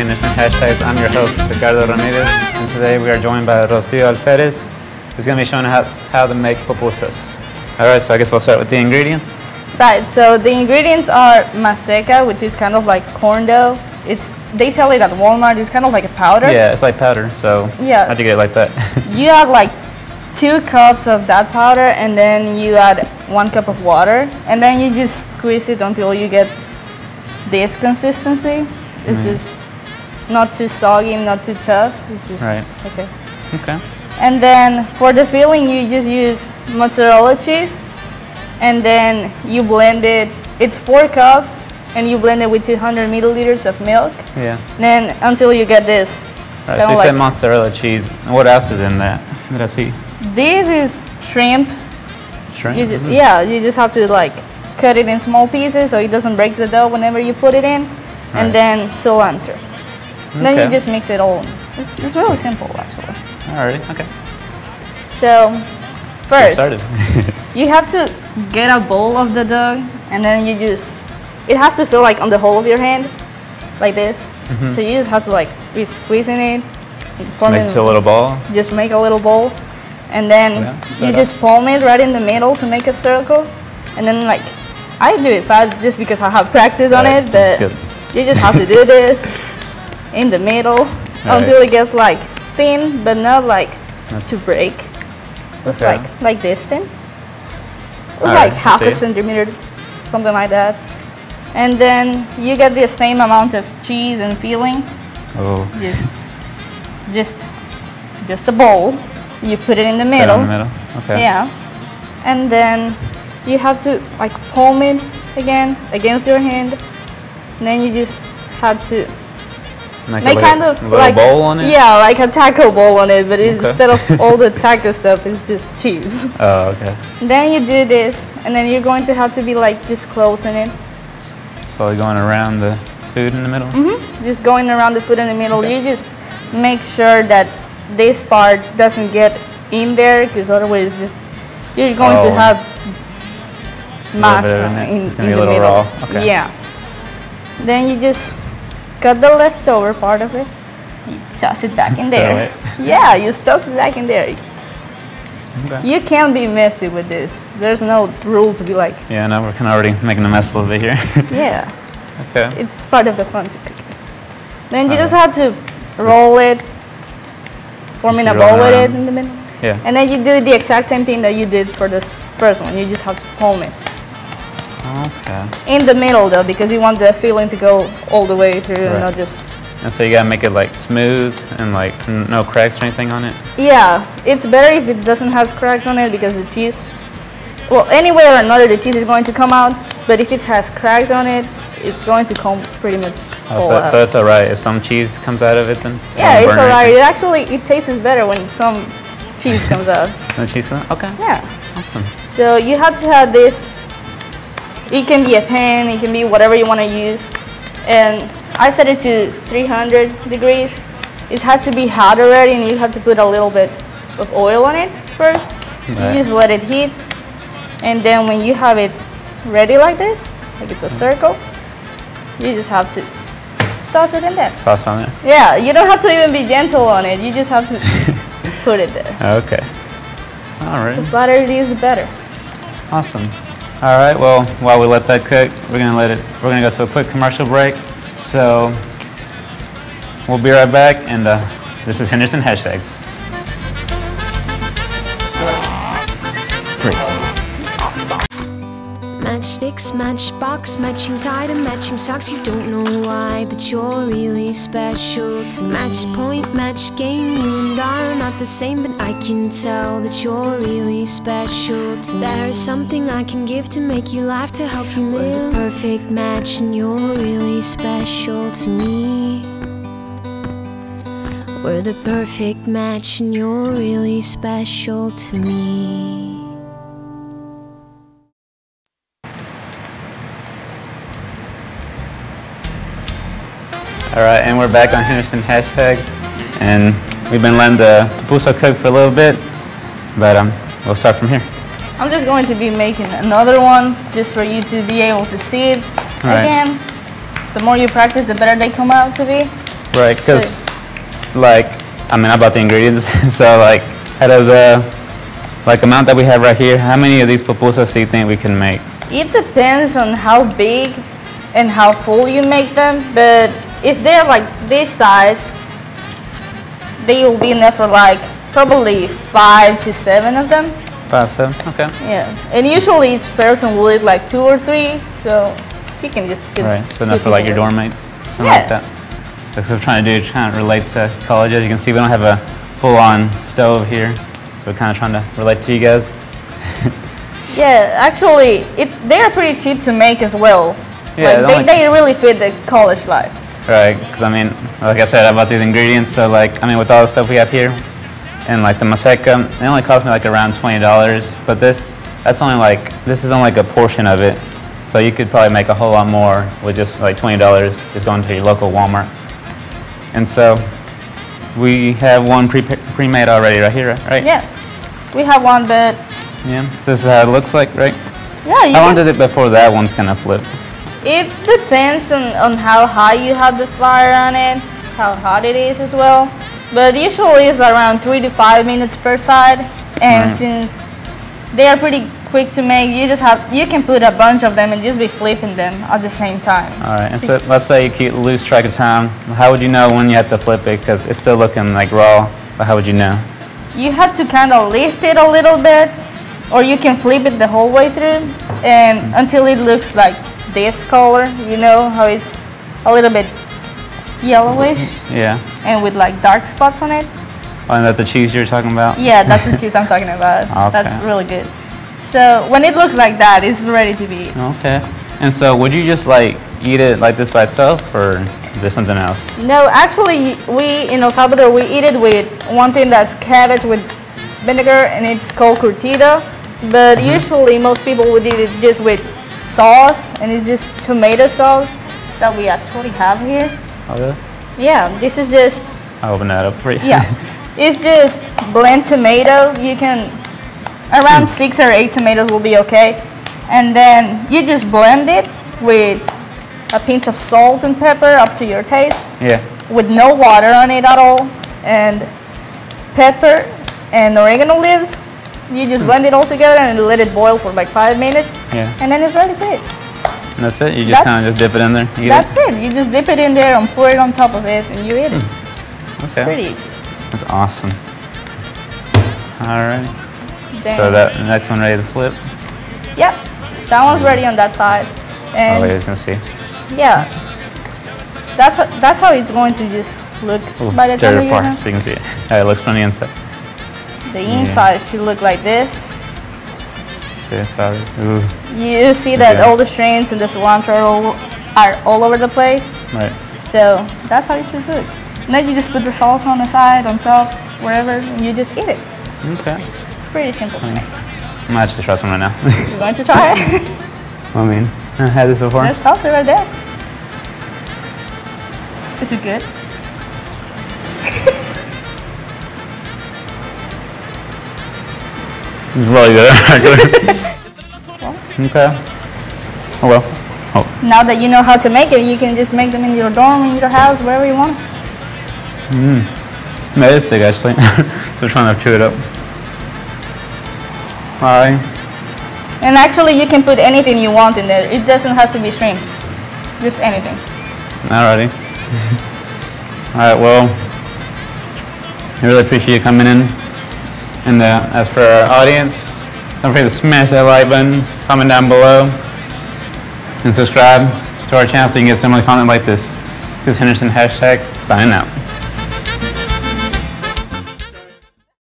Henderson Hashtags. I'm your host, Ricardo Ramirez, and today we are joined by Rocio Alferez, who's going to be showing us how to make pupusas. All right, so I guess we'll start with the ingredients. Right, so the ingredients are maseca, which is kind of like corn dough. They sell it at Walmart. It's kind of like a powder. Yeah, it's like powder, so yeah. How'd you get it like that? You add like 2 cups of that powder, and then you add 1 cup of water, and then you just squeeze it until you get this consistency. It's just not too soggy, not too tough. It's just right. Okay. Okay. And then for the filling, you just use mozzarella cheese, and then you blend it. It's 4 cups, and you blend it with 200 milliliters of milk. Yeah. Then until you get this. Right, so you said mozzarella cheese. What else is in that? Did I see? This is shrimp. Shrimp? Yeah, you just have to like cut it in small pieces so it doesn't break the dough whenever you put it in. And then cilantro. Okay. Then you just mix it all. It's really simple, actually. Alright, okay. So, first, you have to get a bowl of the dough, and then you just, it has to feel like on the whole of your hand, like this. So you just have to like be squeezing it. Make it a little ball? Just make a little bowl. And then you just palm it right in the middle to make a circle. And then like, I do it fast just because I have practice on it, but you just have to do this in the middle until it gets like thin, but not like to break. It's like this thin. It's like half a centimeter, something like that. And then you get the same amount of cheese and filling. Oh. Just a bowl. You put it in the middle. In the middle. Okay. Yeah. And then you have to like palm it again against your hand. And then you just have to make kind of like bowl on it? Yeah, like a taco bowl on it, but instead of all the taco stuff, it's just cheese. Oh, okay. Then you do this, and then you're going to have to be like just closing it. So going around the food in the middle? Just going around the food in the middle. You just make sure that this part doesn't get in there, because otherwise you're going to have mass in the middle. Raw. Okay. Yeah. Then you just cut the leftover part of it. You toss it back in there. Yeah, you toss it back in there. Okay. You can't be messy with this. There's no rule to be like. Yeah, no, we're kind of already making a mess a little bit here. Yeah. Okay. It's part of the fun to cook it. Then you just have to roll it, forming a ball with it in the middle. Yeah. And then you do the exact same thing that you did for this first one. You just have to palm it. Okay. In the middle though, because you want the filling to go all the way through, and not just. And so you gotta make it like smooth and like no cracks or anything on it? Yeah, it's better if it doesn't have cracks on it, because the cheese, well, any way or another the cheese is going to come out, but if it has cracks on it, it's going to come pretty much all out. So it's alright if some cheese comes out of it then? Yeah, it's alright. It tastes better when some cheese comes out. When the cheese comes out? Okay. Yeah. Awesome. So you have to have this. It can be a pan, it can be whatever you want to use. And I set it to 300 degrees. It has to be hot already, and you have to put a little bit of oil on it first. You just let it heat. And then when you have it ready like this, like it's a circle, you just have to toss it in there. Toss on it? Yeah, you don't have to even be gentle on it. You just have to put it there. Okay. All right. The flatter it is, the better. Awesome. All right, well, while we let that cook, we're gonna go to a quick commercial break. So we'll be right back, and this is Henderson Hashtags. Free. Matchsticks, matchbox, matching tie and matching socks. You don't know why, but you're really special to match point, match game. You and I are not the same, but I can tell that you're really special to me. There is something I can give to make you laugh, to help you live. We're the perfect match, and you're really special to me. We're the perfect match, and you're really special to me. All right, and we're back on Henderson Hashtags, and we've been letting the pupusa cook for a little bit, but we'll start from here. I'm just going to be making another one just for you to be able to see it again. The more you practice, the better they come out to be. Right, because, like, I mean, I bought the ingredients, so, like, out of the, like, amount that we have right here, how many of these pupusas do you think we can make? It depends on how big and how full you make them, but if they're like this size, they will be enough for like probably 5 to 7 of them. 5, 7, okay. Yeah, and usually each person will eat like 2 or 3, so you can just get right. So enough for like your dorm mates, something like that. That's what we're trying to do, trying to relate to college. As you can see, we don't have a full-on stove here, so we're kind of trying to relate to you guys. Yeah, actually, they are pretty cheap to make as well. Yeah, like they really fit the college life. Right, because I mean, like I said, I bought these ingredients, so like, I mean, with all the stuff we have here, and like the maseca, it only cost me like around $20, but this is only like a portion of it, so you could probably make a whole lot more with just like $20, just going to your local Walmart. And so, we have one pre-made already right here, right? Yeah, we have one, but... Yeah, so this is how it looks like, right? Yeah, how long does it before that one's gonna flip? It depends on how high you have the fire on it, how hot it is as well. But usually it's around 3 to 5 minutes per side. And since they are pretty quick to make, you can put a bunch of them and just be flipping them at the same time. All right, and so let's say you lose track of time. How would you know when you have to flip it? Because it's still looking like raw, but how would you know? You have to kind of lift it a little bit, or you can flip it the whole way through and until it looks like this color, you know how it's a little bit yellowish, yeah, and with like dark spots on it. Oh, and that's the cheese you're talking about? Yeah, that's the cheese I'm talking about. Okay. That's really good. So when it looks like that, it's ready to be eaten. Okay. And so would you just like eat it like this by itself, or is there something else? No, actually we in El Salvador, we eat it with one thing that's cabbage with vinegar, and it's called curtido. But usually most people would eat it just with sauce, and it's just tomato sauce that we actually have here. Oh, really? Yeah, this is just... I'll open that up for you. Yeah, it's just blend tomato. You can, around 6 or 8 tomatoes will be okay. And then you just blend it with a pinch of salt and pepper up to your taste. Yeah. With no water on it at all. And pepper and oregano leaves. You just blend it all together and let it boil for like 5 minutes. Yeah. And then it's ready to eat. And that's it? You just kind of just dip it in there? That's it. You just dip it in there and pour it on top of it and you eat it. It's pretty easy. That's awesome. All right. So that next one ready to flip? Yep. That one's ready on that side. And wait, I was going to see. Yeah. That's how it's going to just look by the time you get so you can see it. It looks from the inside. The inside should look like this. See inside. Ooh. You see that all the shrimps and the cilantro are all over the place. Right. So that's how you should do it. And then you just put the sauce on the side, on top, wherever, and you just eat it. Okay. It's pretty simple to make. I'm going to actually try some right now. You're going to try it? I mean, I had this before. There's salsa right there. Is it good? It's really good, actually. Okay. Oh well. Oh. Now that you know how to make it, you can just make them in your dorm, in your house, wherever you want. That is thick, actually. Just trying to chew it up. Alright. And actually, you can put anything you want in there. It doesn't have to be shrimp. Just anything. Alrighty. Alright, well, I really appreciate you coming in. And as for our audience, don't forget to smash that like button, comment down below, and subscribe to our channel so you can get similar content like this. This is Henderson #, signing out.